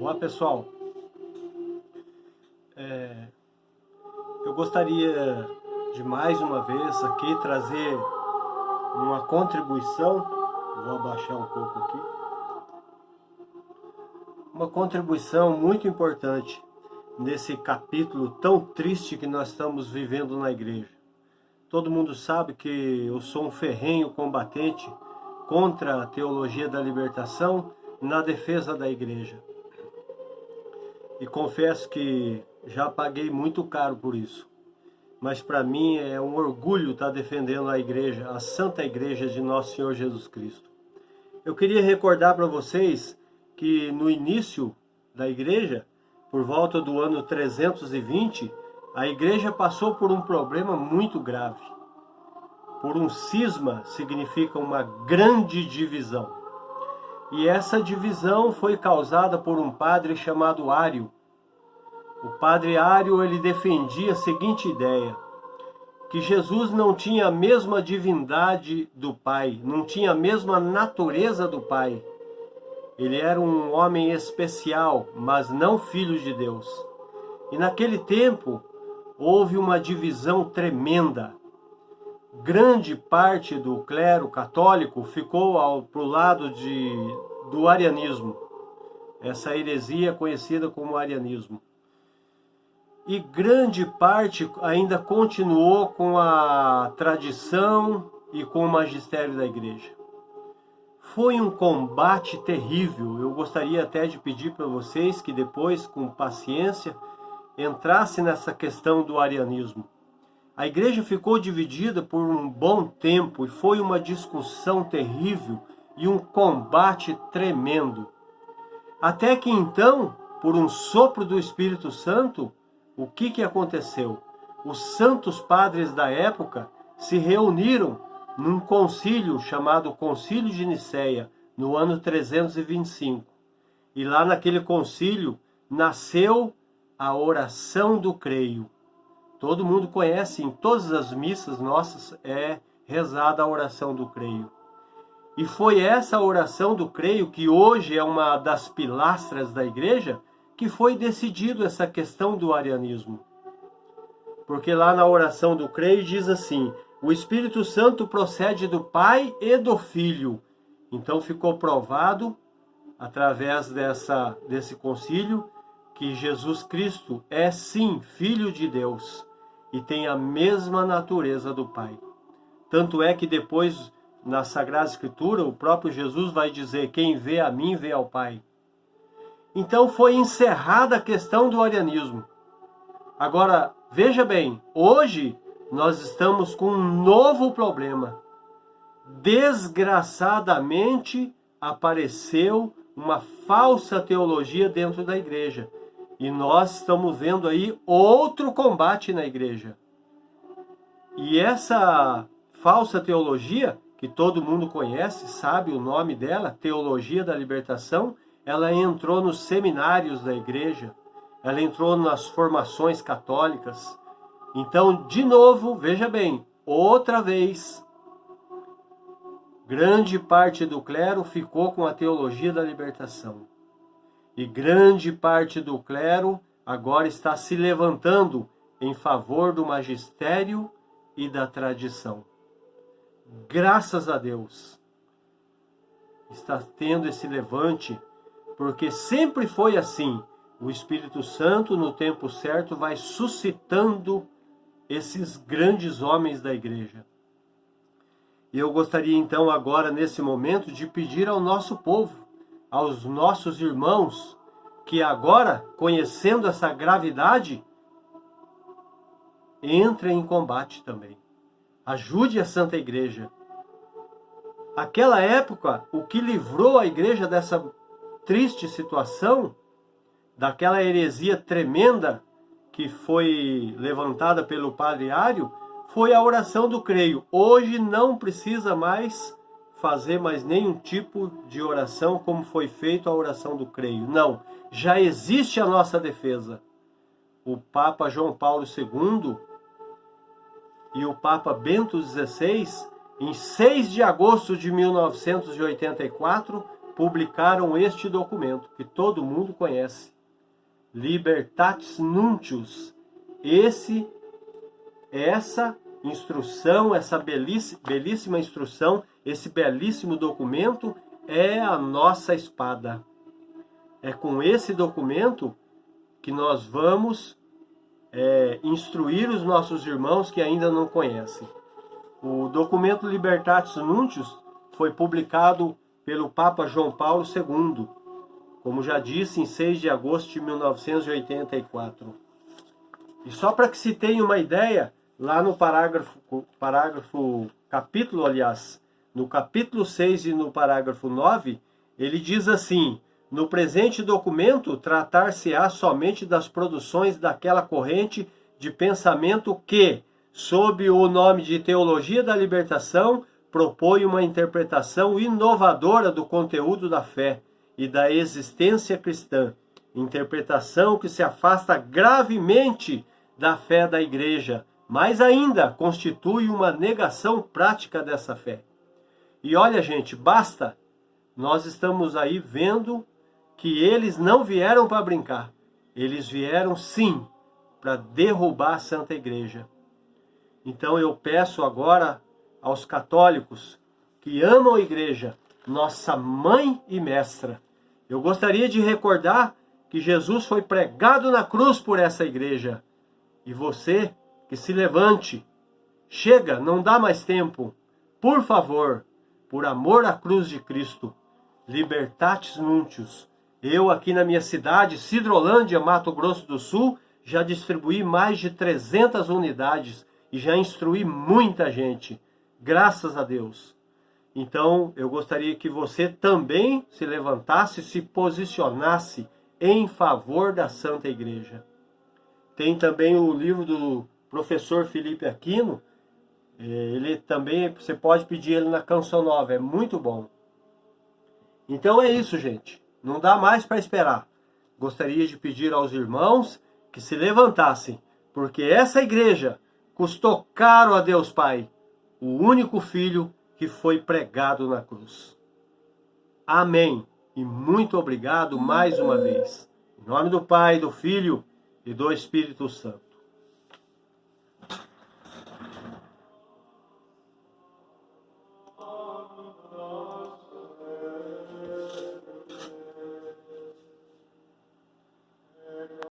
Olá pessoal, eu gostaria de mais uma vez aqui trazer uma contribuição, vou abaixar um pouco aqui, uma contribuição muito importante nesse capítulo tão triste que nós estamos vivendo na igreja. Todo mundo sabe que eu sou um ferrenho combatente contra a teologia da libertação na defesa da igreja. E confesso que já paguei muito caro por isso. Mas para mim é um orgulho estar defendendo a igreja, a Santa Igreja de Nosso Senhor Jesus Cristo. Eu queria recordar para vocês que no início da igreja, por volta do ano 320, a igreja passou por um problema muito grave. Por um cisma, significa uma grande divisão. E essa divisão foi causada por um padre chamado Ário. O padre Ário, ele defendia a seguinte ideia: que Jesus não tinha a mesma divindade do Pai, não tinha a mesma natureza do Pai. Ele era um homem especial, mas não filho de Deus. E naquele tempo, houve uma divisão tremenda. Grande parte do clero católico ficou para o lado do arianismo. Essa heresia é conhecida como arianismo. E grande parte ainda continuou com a tradição e com o magistério da igreja. Foi um combate terrível. Eu gostaria até de pedir para vocês que depois, com paciência, entrasse nessa questão do arianismo. A igreja ficou dividida por um bom tempo e foi uma discussão terrível e um combate tremendo. Até que então, por um sopro do Espírito Santo, o que aconteceu? Os santos padres da época se reuniram num concílio chamado Concílio de Nicéia, no ano 325. E lá naquele concílio nasceu a oração do creio. Todo mundo conhece, em todas as missas nossas é rezada a oração do creio. E foi essa oração do creio, que hoje é uma das pilastras da igreja, que foi decidido essa questão do arianismo. Porque lá na oração do creio diz assim: o Espírito Santo procede do Pai e do Filho. Então ficou provado, através desse concílio, que Jesus Cristo é sim Filho de Deus e tem a mesma natureza do Pai. Tanto é que depois, na Sagrada Escritura, o próprio Jesus vai dizer: quem vê a mim, vê ao Pai. Então foi encerrada a questão do arianismo. Agora, veja bem, hoje nós estamos com um novo problema. Desgraçadamente apareceu uma falsa teologia dentro da igreja. E nós estamos vendo aí outro combate na igreja. E essa falsa teologia, que todo mundo conhece, sabe o nome dela, Teologia da Libertação, ela entrou nos seminários da igreja, ela entrou nas formações católicas. Então, de novo, veja bem, outra vez, grande parte do clero ficou com a teologia da libertação. E grande parte do clero agora está se levantando em favor do magistério e da tradição. Graças a Deus, está tendo esse levante, porque sempre foi assim. O Espírito Santo, no tempo certo, vai suscitando esses grandes homens da igreja. E eu gostaria então agora, nesse momento, de pedir ao nosso povo, aos nossos irmãos, que agora, conhecendo essa gravidade, entrem em combate também. Ajude a Santa Igreja. Aquela época, o que livrou a igreja dessa triste situação, daquela heresia tremenda que foi levantada pelo Padre Ário, foi a oração do creio. Hoje não precisa mais fazer mais nenhum tipo de oração como foi feito a oração do creio. Não, já existe a nossa defesa. O Papa João Paulo II e o Papa Bento XVI, em 6 de agosto de 1984, publicaram este documento que todo mundo conhece, Libertatis Nuntius. Essa instrução, essa belíssima instrução, esse belíssimo documento é a nossa espada. É com esse documento que nós vamos instruir os nossos irmãos que ainda não conhecem. O documento Libertatis Nuntius foi publicado pelo Papa João Paulo II, como já disse, em 6 de agosto de 1984. E só para que se tenha uma ideia, lá no no capítulo 6 e no parágrafo 9, ele diz assim: no presente documento, tratar-se-á somente das produções daquela corrente de pensamento que, sob o nome de Teologia da Libertação, propõe uma interpretação inovadora do conteúdo da fé e da existência cristã, interpretação que se afasta gravemente da fé da Igreja, mas ainda constitui uma negação prática dessa fé. E olha, gente, basta, nós estamos aí vendo que eles não vieram para brincar, eles vieram sim para derrubar a Santa Igreja. Então eu peço agora aos católicos que amam a Igreja, nossa mãe e mestra. Eu gostaria de recordar que Jesus foi pregado na cruz por essa Igreja. E você, que se levante, chega, não dá mais tempo. Por favor, por amor à cruz de Cristo, Libertatis Nuntius. Eu aqui na minha cidade, Sidrolândia, Mato Grosso do Sul, já distribuí mais de 300 unidades e já instruí muita gente. Graças a Deus. Então, eu gostaria que você também se levantasse, se posicionasse em favor da Santa Igreja. Tem também o livro do professor Felipe Aquino. Ele também, você pode pedir ele na Canção Nova, é muito bom. Então é isso, gente. Não dá mais para esperar. Gostaria de pedir aos irmãos que se levantassem, porque essa igreja custou caro a Deus Pai, o único Filho que foi pregado na cruz. Amém. E muito obrigado mais uma vez. Em nome do Pai, do Filho e do Espírito Santo.